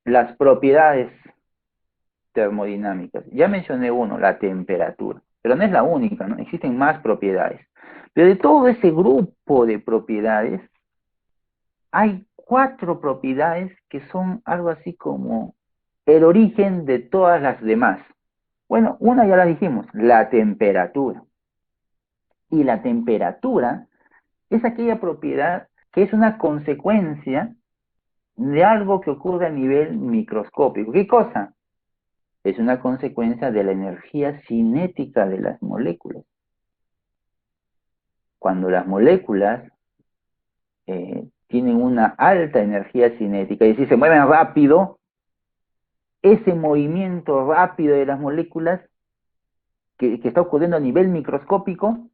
las propiedades termodinámicas. Ya mencioné uno, la temperatura, pero no es la única, ¿no? Existen más propiedades. Pero de todo ese grupo de propiedades, hay cuatro propiedades que son algo así como el origen de todas las demás. Bueno, una ya la dijimos, la temperatura. Y la temperatura es aquella propiedad que es una consecuencia de algo que ocurre a nivel microscópico. ¿Qué cosa? Es una consecuencia de la energía cinética de las moléculas. Cuando las moléculas tienen una alta energía cinética, es decir, se mueven rápido, ese movimiento rápido de las moléculas que está ocurriendo a nivel microscópico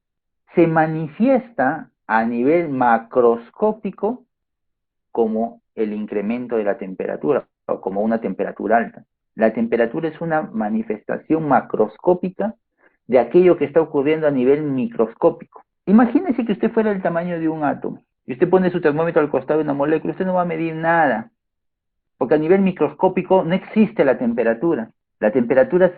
se manifiesta a nivel macroscópico como el incremento de la temperatura o como una temperatura alta. La temperatura es una manifestación macroscópica de aquello que está ocurriendo a nivel microscópico. Imagínese que usted fuera el tamaño de un átomo y usted pone su termómetro al costado de una molécula, usted no va a medir nada, porque a nivel microscópico no existe la temperatura. La temperatura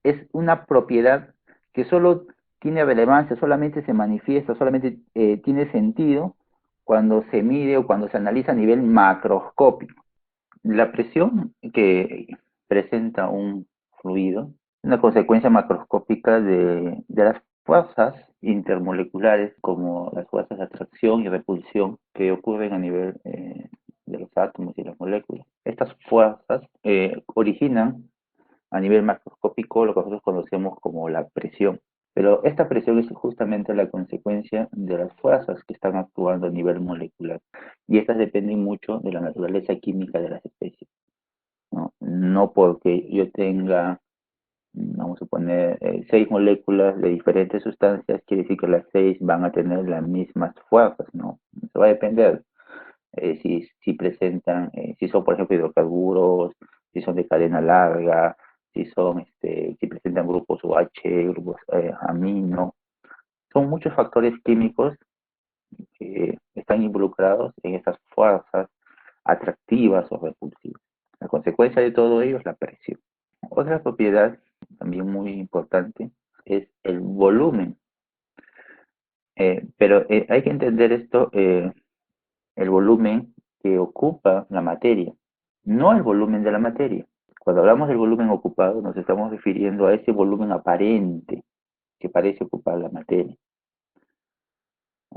es una propiedad que solo tiene relevancia, solamente se manifiesta, solamente tiene sentido cuando se mide o cuando se analiza a nivel macroscópico. La presión que presenta un fluido es una consecuencia macroscópica de las fuerzas intermoleculares como las fuerzas de atracción y repulsión que ocurren a nivel de los átomos y las moléculas. Estas fuerzas originan a nivel macroscópico lo que nosotros conocemos como la presión. Pero esta presión es justamente la consecuencia de las fuerzas que están actuando a nivel molecular. Y estas dependen mucho de la naturaleza química de las especies. No, no porque yo tenga, vamos a poner, 6 moléculas de diferentes sustancias, quiere decir que las 6 van a tener las mismas fuerzas, ¿no? Eso va a depender si presentan, si son, por ejemplo, hidrocarburos, si son de cadena larga, si presentan grupos OH, grupos amino. Son muchos factores químicos que están involucrados en estas fuerzas atractivas o repulsivas. La consecuencia de todo ello es la presión. Otra propiedad también muy importante es el volumen. Pero hay que entender esto, el volumen que ocupa la materia, no el volumen de la materia. Cuando hablamos del volumen ocupado, nos estamos refiriendo a ese volumen aparente que parece ocupar la materia,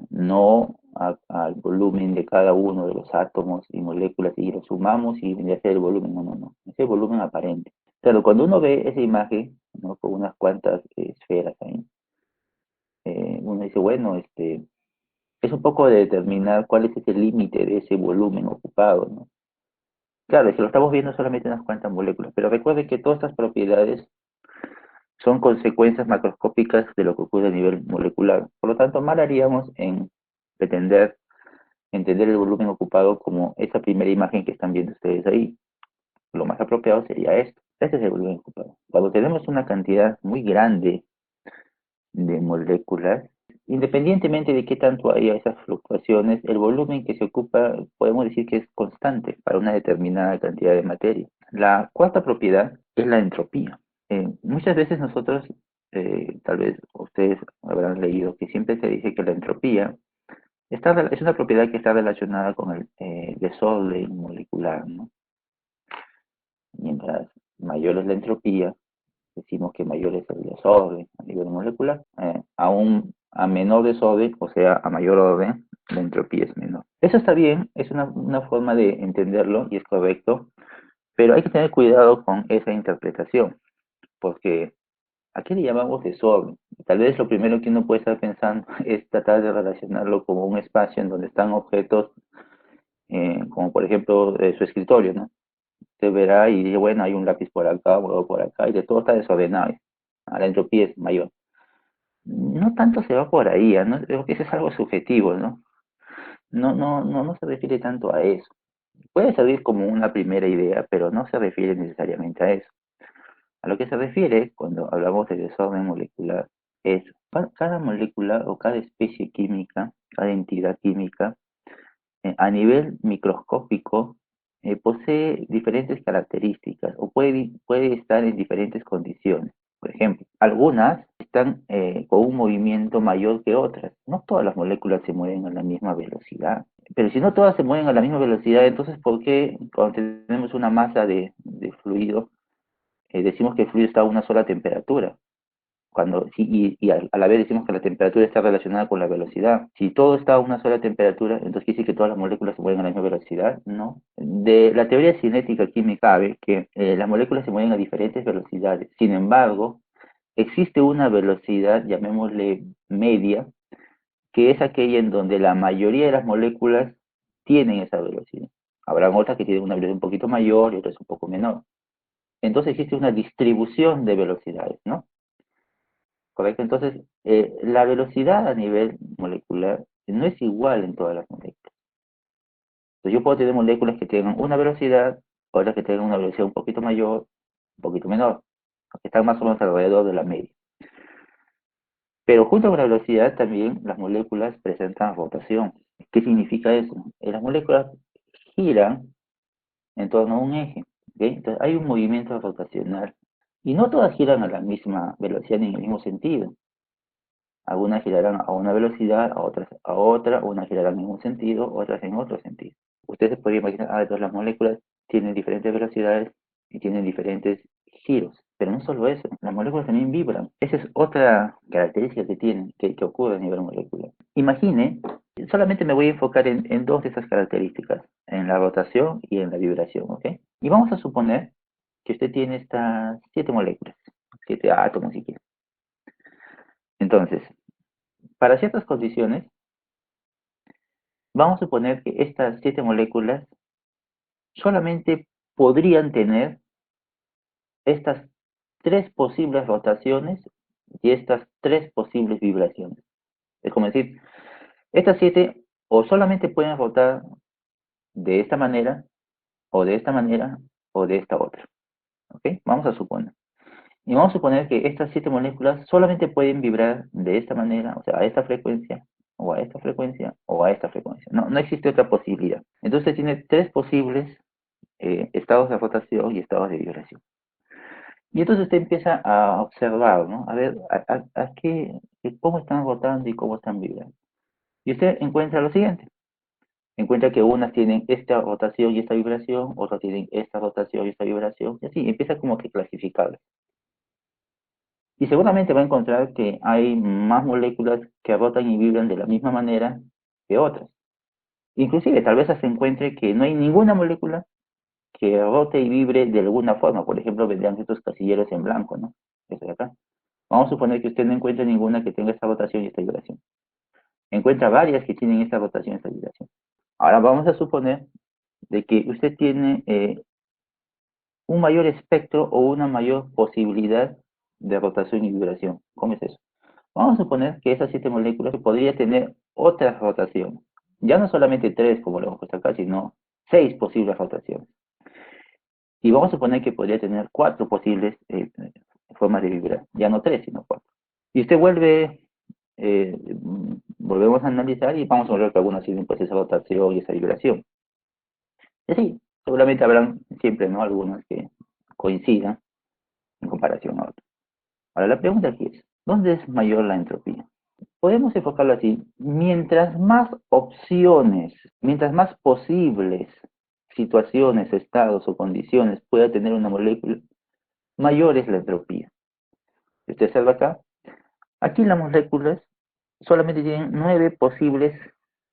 no al volumen de cada uno de los átomos y moléculas y lo sumamos y viene a ser el volumen, no, no, no, ese volumen aparente. Claro, cuando uno ve esa imagen, ¿no? Con unas cuantas esferas ahí, uno dice, bueno, es un poco de determinar cuál es ese límite de ese volumen ocupado, ¿no? Claro, si lo estamos viendo solamente unas cuantas moléculas, pero recuerde que todas estas propiedades son consecuencias macroscópicas de lo que ocurre a nivel molecular. Por lo tanto, mal haríamos en pretender entender el volumen ocupado como esa primera imagen que están viendo ustedes ahí. Lo más apropiado sería esto. Este es el volumen ocupado. Cuando tenemos una cantidad muy grande de moléculas, independientemente de qué tanto haya esas fluctuaciones, el volumen que se ocupa podemos decir que es constante para una determinada cantidad de materia. La cuarta propiedad es la entropía. Muchas veces nosotros, tal vez ustedes habrán leído que siempre se dice que la entropía es una propiedad que está relacionada con el desorden molecular, ¿no? Mientras mayor es la entropía, decimos que mayor es el desorden a nivel molecular. A menor desorden, o sea, a mayor orden, la entropía es menor. Eso está bien, es una forma de entenderlo y es correcto, pero hay que tener cuidado con esa interpretación, porque ¿a qué le llamamos desorden? Tal vez lo primero que uno puede estar pensando es tratar de relacionarlo como un espacio en donde están objetos, como por ejemplo su escritorio, ¿no? Usted verá y dice, bueno, hay un lápiz por acá, un huevo por acá, y de todo está desordenado. La entropía es mayor. No tanto se va por ahí, ¿no? Creo que eso es algo subjetivo, ¿no? No se refiere tanto a eso. Puede servir como una primera idea, pero no se refiere necesariamente a eso. A lo que se refiere cuando hablamos de desorden molecular es cada molécula o cada especie química, cada entidad química, a nivel microscópico, posee diferentes características o puede estar en diferentes condiciones. Por ejemplo, algunas están con un movimiento mayor que otras. No todas las moléculas se mueven a la misma velocidad. Pero si no todas se mueven a la misma velocidad, entonces ¿por qué cuando tenemos una masa de fluido, decimos que el fluido está a una sola temperatura? Y a la vez decimos que la temperatura está relacionada con la velocidad. Si todo está a una sola temperatura, entonces quiere decir que todas las moléculas se mueven a la misma velocidad. No. De la teoría cinética química cabe que las moléculas se mueven a diferentes velocidades. Sin embargo, existe una velocidad, llamémosle media, que es aquella en donde la mayoría de las moléculas tienen esa velocidad. Habrá otras que tienen una velocidad un poquito mayor y otras un poco menor. Entonces existe una distribución de velocidades, ¿no? ¿Correcto? Entonces, la velocidad a nivel molecular no es igual en todas las moléculas. Entonces, yo puedo tener moléculas que tengan una velocidad, otras que tengan una velocidad un poquito mayor, un poquito menor, que están más o menos alrededor de la media. Pero junto con la velocidad también las moléculas presentan rotación. ¿Qué significa eso? Las moléculas giran en torno a un eje. ¿Okay? Entonces, hay un movimiento rotacional. Y no todas giran a la misma velocidad ni en el mismo sentido. Algunas girarán a una velocidad, a otras a otra, unas girarán en un sentido, otras en otro sentido. Ustedes se podrían imaginar, entonces las moléculas tienen diferentes velocidades y tienen diferentes giros. Pero no solo eso, las moléculas también vibran. Esa es otra característica que tienen, que ocurre a nivel molecular. Imagine, solamente me voy a enfocar en dos de esas características, en la rotación y en la vibración, ¿ok? Y vamos a suponer que usted tiene estas 7 moléculas, 7 átomos si quiere. Entonces, para ciertas condiciones, vamos a suponer que estas 7 moléculas solamente podrían tener estas 3 posibles rotaciones y estas 3 posibles vibraciones. Es como decir, estas 7 o solamente pueden rotar de esta manera, o de esta manera, o de esta otra. ¿Ok? Vamos a suponer. Y vamos a suponer que estas 7 moléculas solamente pueden vibrar de esta manera, o sea, a esta frecuencia, o a esta frecuencia, o a esta frecuencia. No, no existe otra posibilidad. Entonces tiene 3 posibles estados de rotación y estados de vibración. Y entonces usted empieza a observar, ¿no? A ver cómo están rotando y cómo están vibrando. Y usted encuentra lo siguiente. Encuentra que unas tienen esta rotación y esta vibración, otras tienen esta rotación y esta vibración, y así empieza como que clasificarlas. Y seguramente va a encontrar que hay más moléculas que rotan y vibran de la misma manera que otras. Inclusive, tal vez se encuentre que no hay ninguna molécula que rote y vibre de alguna forma. Por ejemplo, vendrían estos casilleros en blanco, ¿no? Eso de acá. Vamos a suponer que usted no encuentra ninguna que tenga esta rotación y esta vibración. Encuentra varias que tienen esta rotación y esta vibración. Ahora vamos a suponer de que usted tiene un mayor espectro o una mayor posibilidad de rotación y vibración. ¿Cómo es eso? Vamos a suponer que esas 7 moléculas podría tener otra rotación. Ya no solamente 3, como lo hemos puesto acá, sino 6 posibles rotaciones. Y vamos a suponer que podría tener 4 posibles formas de vibrar. Ya no 3, sino 4. Y usted volvemos a analizar y vamos a ver que algunas tienen pues esa rotación y esa vibración. Y así, seguramente habrán siempre, ¿no? Algunas que coincidan en comparación a otras. Ahora la pregunta aquí es, ¿dónde es mayor la entropía? Podemos enfocarlo así, mientras más opciones, mientras más posibles situaciones, estados o condiciones pueda tener una molécula, mayor es la entropía. Usted observa acá, aquí las moléculas solamente tienen 9 posibles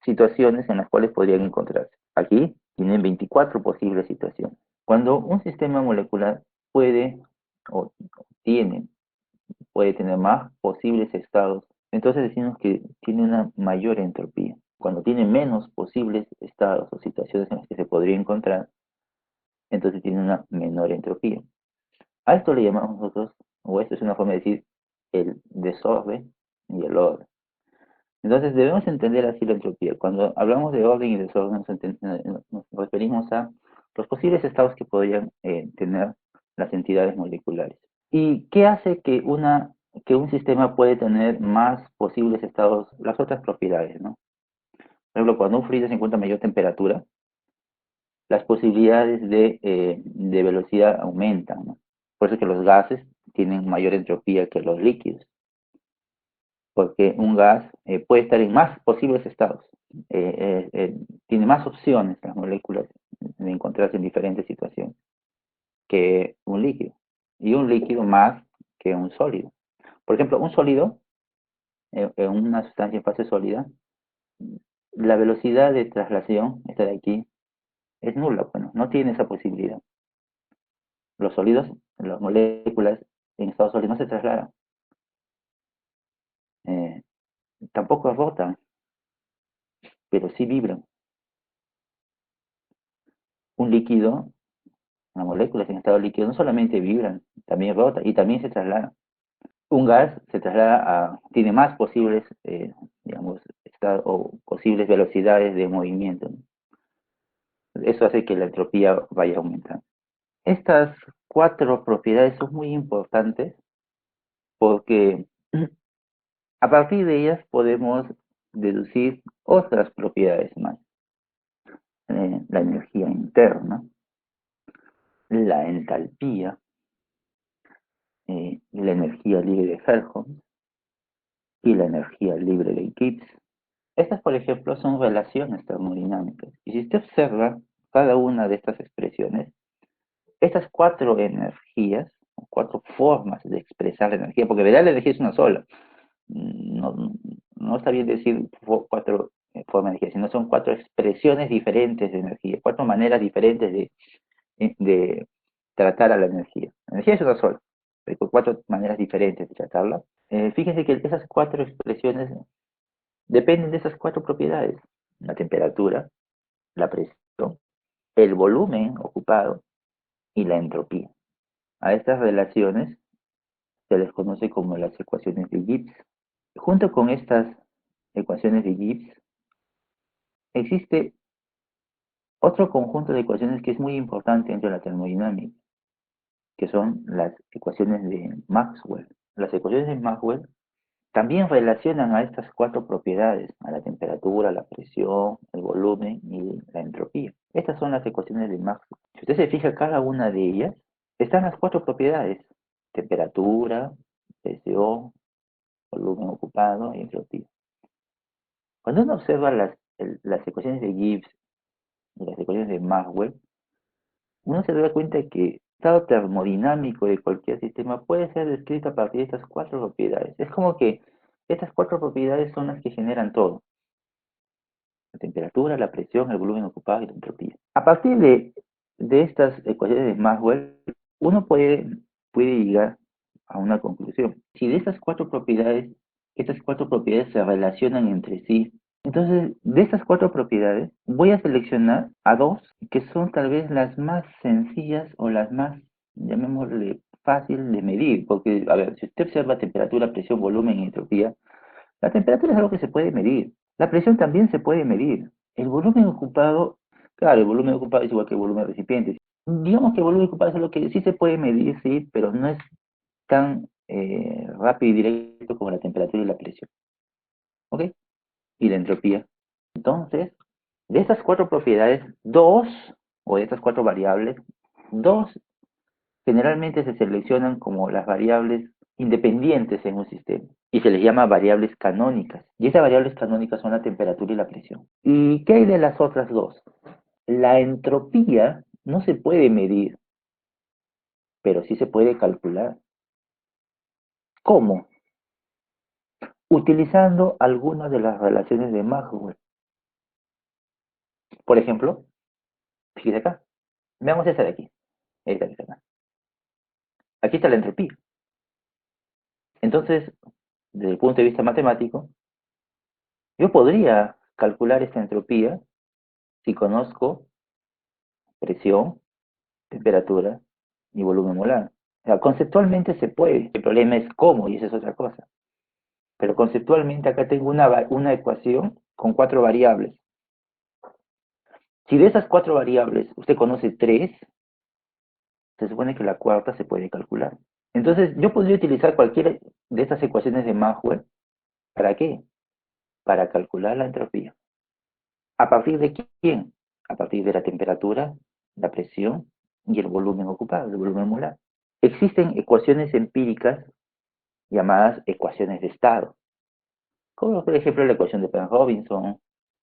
situaciones en las cuales podrían encontrarse. Aquí tienen 24 posibles situaciones. Cuando un sistema molecular puede o tiene puede tener más posibles estados, entonces decimos que tiene una mayor entropía. Cuando tiene menos posibles estados o situaciones en las que se podría encontrar, entonces tiene una menor entropía. A esto le llamamos nosotros, o esto es una forma de decir, el desorden y el orden. Entonces debemos entender así la entropía. Cuando hablamos de orden y desorden nos referimos a los posibles estados que podrían tener las entidades moleculares. ¿Y qué hace que un sistema puede tener más posibles estados? Las otras propiedades, ¿no? Por ejemplo, cuando un fluido se encuentra a mayor temperatura, las posibilidades de velocidad aumentan, ¿no? Por eso que los gases tienen mayor entropía que los líquidos, porque un gas puede estar en más posibles estados, tiene más opciones las moléculas de encontrarse en diferentes situaciones que un líquido, y un líquido más que un sólido. Por ejemplo, un sólido, en una sustancia en fase sólida, la velocidad de traslación, esta de aquí, es nula, bueno, no tiene esa posibilidad. Los sólidos, las moléculas en estado sólido no se trasladan, eh, tampoco rotan, pero sí vibran. Un líquido, las moléculas en estado líquido no solamente vibran, también rotan y también se trasladan. Un gas se traslada tiene más posibles, digamos, o posibles velocidades de movimiento, ¿no? Eso hace que la entropía vaya aumentando. Estas cuatro propiedades son muy importantes porque a partir de ellas podemos deducir otras propiedades más. La energía interna, la entalpía, la energía libre de Helmholtz y la energía libre de Gibbs. Estas, por ejemplo, son relaciones termodinámicas. Y si usted observa cada una de estas expresiones, estas cuatro energías, cuatro formas de expresar la energía, porque en realidad la energía es una sola. No, no está bien decir cuatro formas de energía, sino son cuatro expresiones diferentes de energía, cuatro maneras diferentes de tratar a la energía. La energía es una sola, pero con cuatro maneras diferentes de tratarla. Fíjense que esas cuatro expresiones dependen de esas cuatro propiedades: la temperatura, la presión, el volumen ocupado y la entropía. A estas relaciones se les conoce como las ecuaciones de Gibbs. Junto con estas ecuaciones de Gibbs, existe otro conjunto de ecuaciones que es muy importante dentro de la termodinámica, que son las ecuaciones de Maxwell. Las ecuaciones de Maxwell también relacionan a estas cuatro propiedades, a la temperatura, la presión, el volumen y la entropía. Estas son las ecuaciones de Maxwell. Si usted se fija, cada una de ellas están las cuatro propiedades: temperatura, presión, volumen ocupado y entropía. Cuando uno observa las ecuaciones de Gibbs y las ecuaciones de Maxwell, uno se da cuenta que el estado termodinámico de cualquier sistema puede ser descrito a partir de estas cuatro propiedades. Es como que estas cuatro propiedades son las que generan todo: la temperatura, la presión, el volumen ocupado y la entropía. A partir de estas ecuaciones de Maxwell, uno puede llegar a una conclusión. Si de estas cuatro propiedades se relacionan entre sí, entonces de estas cuatro propiedades voy a seleccionar a dos que son tal vez las más sencillas o las más, llamémosle, fácil de medir. Porque, a ver, si usted observa temperatura, presión, volumen y entropía, la temperatura es algo que se puede medir. La presión también se puede medir. El volumen ocupado, claro, el volumen ocupado es igual que el volumen recipiente. Digamos que el volumen ocupado es algo que sí se puede medir, sí, pero no es tan rápido y directo como la temperatura y la presión. ¿Ok? Y la entropía. Entonces, de estas cuatro propiedades, dos, o de estas cuatro variables, dos generalmente se seleccionan como las variables independientes en un sistema y se les llama variables canónicas. Y esas variables canónicas son la temperatura y la presión. ¿Y qué hay de las otras dos? La entropía no se puede medir, pero sí se puede calcular. ¿Cómo? Utilizando algunas de las relaciones de Maxwell. Por ejemplo, fíjese acá. Veamos esta de aquí. Esta que está acá. Aquí está la entropía. Entonces, desde el punto de vista matemático, yo podría calcular esta entropía si conozco presión, temperatura y volumen molar. O sea, conceptualmente se puede. El problema es cómo, y esa es otra cosa. Pero conceptualmente acá tengo una ecuación con cuatro variables. Si de esas cuatro variables usted conoce tres, se supone que la cuarta se puede calcular. Entonces, yo podría utilizar cualquiera de estas ecuaciones de Maxwell. ¿Para qué? Para calcular la entropía. ¿A partir de quién? a partir de la temperatura, la presión y el volumen ocupado, el volumen molar. Existen ecuaciones empíricas llamadas ecuaciones de estado, como por ejemplo la ecuación de Penrose-Robinson,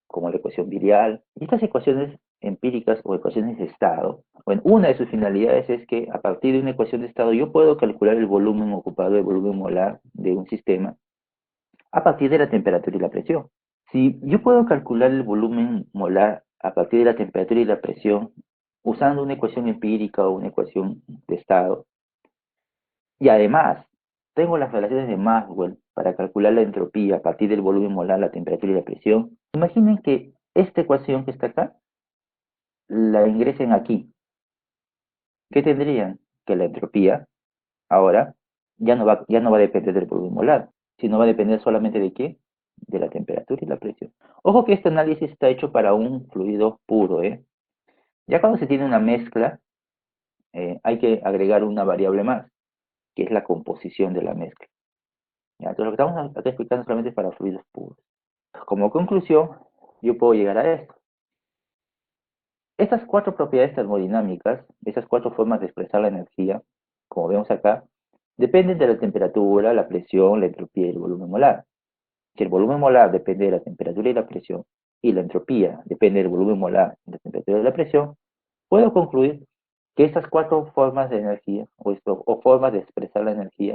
como la ecuación virial. Y estas ecuaciones empíricas o ecuaciones de estado, bueno, una de sus finalidades es que a partir de una ecuación de estado yo puedo calcular el volumen ocupado, el volumen molar de un sistema a partir de la temperatura y la presión. Si yo puedo calcular el volumen molar a partir de la temperatura y la presión usando una ecuación empírica o una ecuación de estado, y además tengo las relaciones de Maxwell para calcular la entropía a partir del volumen molar, la temperatura y la presión, imaginen que esta ecuación que está acá la ingresen aquí. ¿Qué tendrían? Que la entropía ahora ya no va a depender del volumen molar, sino va a depender solamente de qué? De la temperatura y la presión. Ojo que este análisis está hecho para un fluido puro, ¿eh? Ya cuando se tiene una mezcla, hay que agregar una variable más, que es la composición de la mezcla. ¿Ya? Entonces lo que estamos acá explicando solamente es para fluidos puros. Como conclusión, yo puedo llegar a esto. Estas cuatro propiedades termodinámicas, esas cuatro formas de expresar la energía, como vemos acá, dependen de la temperatura, la presión, la entropía y el volumen molar. Si el volumen molar depende de la temperatura y la presión, y la entropía depende del volumen molar y la temperatura y la presión, puedo concluir que estas cuatro formas de energía o formas de expresar la energía